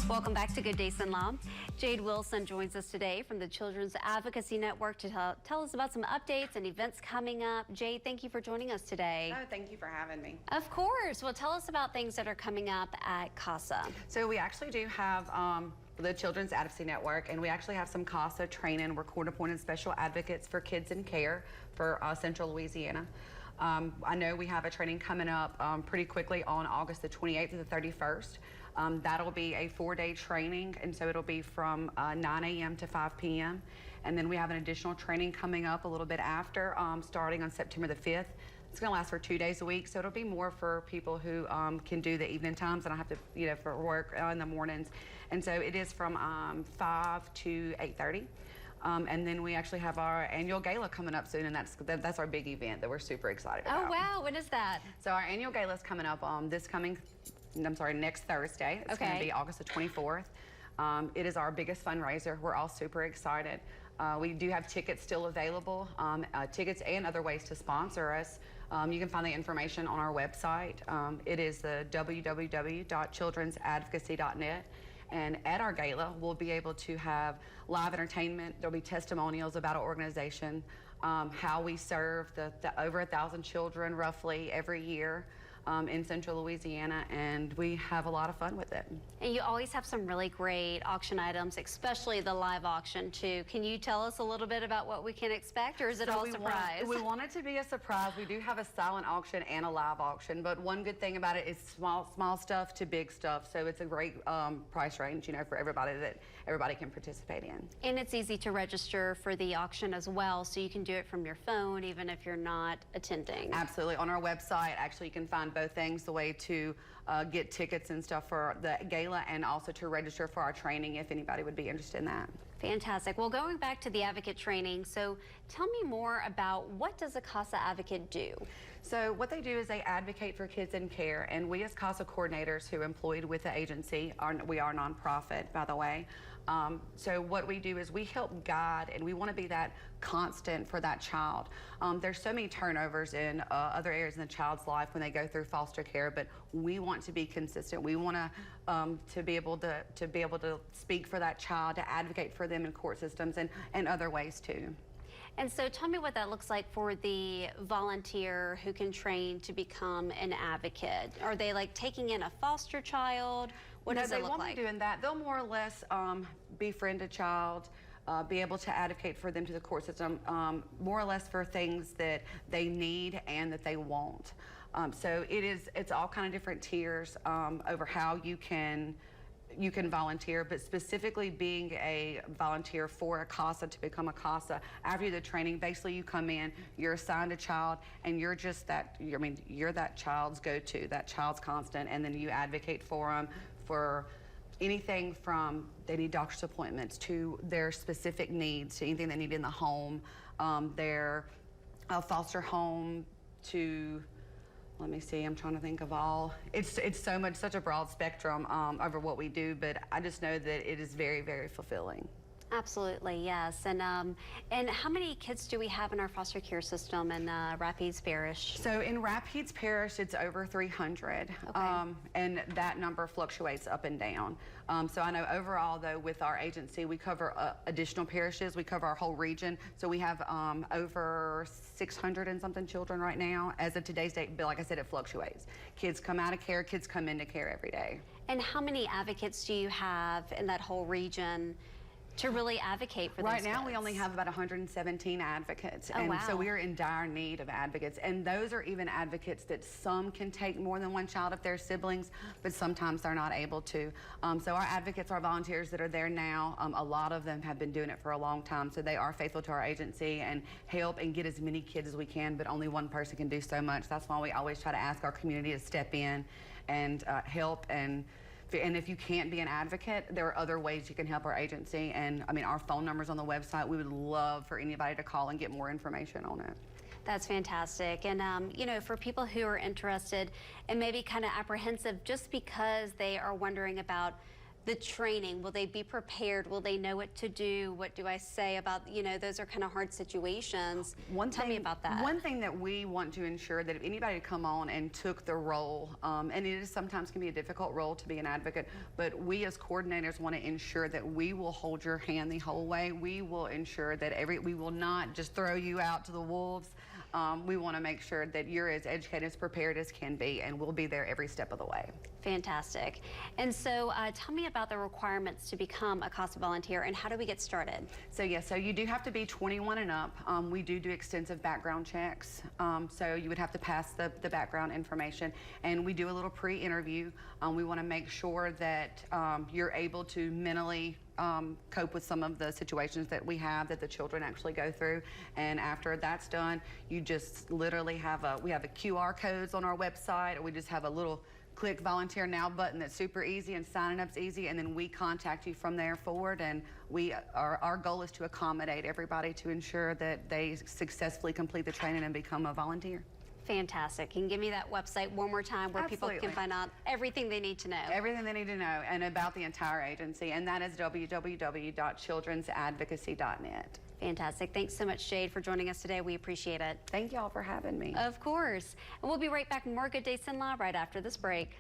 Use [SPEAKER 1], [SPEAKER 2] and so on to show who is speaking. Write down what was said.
[SPEAKER 1] Welcome back to Good Days in Law. Jade Wilson joins us today from the Children's Advocacy Network to tell us about some updates and events coming up. Jade, thank you for joining us today.
[SPEAKER 2] Oh, thank you for having me.
[SPEAKER 1] Of course. Well, tell us about things that are coming up at CASA.
[SPEAKER 2] So we actually do have the Children's Advocacy Network, and we actually have some CASA training. We're court-appointed special advocates for kids in care for Central Louisiana. I know we have a training coming up pretty quickly on August the 28th to the 31st. That'll be a 4-day training, and so it'll be from 9 a.m. to 5 p.m. And then we have an additional training coming up a little bit after, starting on September the 5th. It's going to last for 2 days a week, so it'll be more for people who can do the evening times and I have to, for work in the mornings. And so it is from 5 to 8:30. And then we actually have our annual gala coming up soon, and that's our big event that we're super excited about.
[SPEAKER 1] Oh, wow. When is that?
[SPEAKER 2] So our annual gala is coming up next Thursday. It's going to be August the 24th. It is our biggest fundraiser. We're all super excited. We do have tickets still available, tickets and other ways to sponsor us. You can find the information on our website. It is the www.childrensadvocacy.net. And at our gala, we'll be able to have live entertainment. There'll be testimonials about our organization, how we serve the over 1,000 children roughly every year in Central Louisiana, and we have a lot of fun with it.
[SPEAKER 1] And you always have some really great auction items, especially the live auction too. Can you tell us a little bit about what we can expect, or is it all a surprise?
[SPEAKER 2] We want it to be a surprise. We do have a silent auction and a live auction, but one good thing about it is small stuff to big stuff, so it's a great price range, for everybody that everybody can participate in.
[SPEAKER 1] And it's easy to register for the auction as well, so you can do it from your phone even if you're not attending.
[SPEAKER 2] Absolutely. On our website, actually, you can find both things, the way to get tickets and stuff for the gala and also to register for our training if anybody would be interested in that.
[SPEAKER 1] Fantastic. Well, going back to the advocate training, so tell me more about what does a CASA advocate do?
[SPEAKER 2] So what they do is they advocate for kids in care, and we as CASA coordinators who are employed with the agency, we are nonprofit, by the way. So what we do is we help guide, and we want to be that constant for that child. There's so many turnovers in other areas in the child's life when they go through foster care, but we want to be consistent. We want to be able to speak for that child, to advocate for them in court systems and other ways too.
[SPEAKER 1] And so tell me what that looks like for the volunteer who can train to become an advocate. Are they like taking in a foster child? What does it look like?
[SPEAKER 2] They won't be doing that. They'll more or less befriend a child, be able to advocate for them to the court system, more or less for things that they need and that they want. So it's all kind of different tiers over how you can volunteer, but specifically being a volunteer for a CASA to become a CASA, after you do the training, basically you come in, you're assigned a child, and you're just you're that child's go-to, that child's constant, and then you advocate for them for anything from they need doctor's appointments to their specific needs, to anything they need in the home, their foster home to, let me see, I'm trying to think of all. It's such a broad spectrum over what we do, but I just know that it is very, very fulfilling.
[SPEAKER 1] Absolutely, yes. And how many kids do we have in our foster care system in Rapides Parish?
[SPEAKER 2] So in Rapides Parish, it's over 300, and that number fluctuates up and down. So I know overall, though, with our agency, we cover additional parishes. We cover our whole region. So we have over 600 and something children right now. As of today's date, but like I said, it fluctuates. Kids come out of care, kids come into care every day.
[SPEAKER 1] And how many advocates do you have in that whole region to really advocate for those
[SPEAKER 2] Right now,
[SPEAKER 1] kids?
[SPEAKER 2] we only have about 117 advocates,
[SPEAKER 1] oh,
[SPEAKER 2] and
[SPEAKER 1] wow.
[SPEAKER 2] so we are in dire need of advocates. And those are even advocates that some can take more than one child if they're siblings, but sometimes they're not able to. So our advocates, our volunteers that are there now, a lot of them have been doing it for a long time, so they are faithful to our agency and help and get as many kids as we can, but only one person can do so much. That's why we always try to ask our community to step in and help. And if you can't be an advocate, there are other ways you can help our agency. And I mean, our phone number's on the website. We would love for anybody to call and get more information on it.
[SPEAKER 1] That's fantastic. And, for people who are interested and maybe kind of apprehensive just because they are wondering about the training? Will they be prepared? Will they know what to do? What do I say about, those are kind of hard situations. Tell me about that.
[SPEAKER 2] One thing that we want to ensure that if anybody come on and took the role, and it is sometimes can be a difficult role to be an advocate, but we as coordinators want to ensure that we will hold your hand the whole way. We will ensure that we will not just throw you out to the wolves. We want to make sure that you're as educated, as prepared as can be, and we'll be there every step of the way.
[SPEAKER 1] Fantastic. And so tell me about the requirements to become a CASA volunteer and how do we get started?
[SPEAKER 2] So you do have to be 21 and up. We do extensive background checks. So you would have to pass the background information, and we do a little pre-interview. We want to make sure that you're able to mentally cope with some of the situations that we have that the children actually go through. And after that's done, you just literally we have a QR codes on our website, or we just have a little click volunteer now button that's super easy, and signing up's easy, and then we contact you from there forward. And our goal is to accommodate everybody to ensure that they successfully complete the training and become a volunteer.
[SPEAKER 1] Fantastic. Can you give me that website one more time where
[SPEAKER 2] Absolutely.
[SPEAKER 1] people can find out everything they need to know?
[SPEAKER 2] Everything they need to know, and about the entire agency, and that is www.childrensadvocacy.net.
[SPEAKER 1] Fantastic. Thanks so much, Jade, for joining us today. We appreciate it.
[SPEAKER 2] Thank y'all for having me.
[SPEAKER 1] Of course. And we'll be right back with more Good Day Sinlaw right after this break.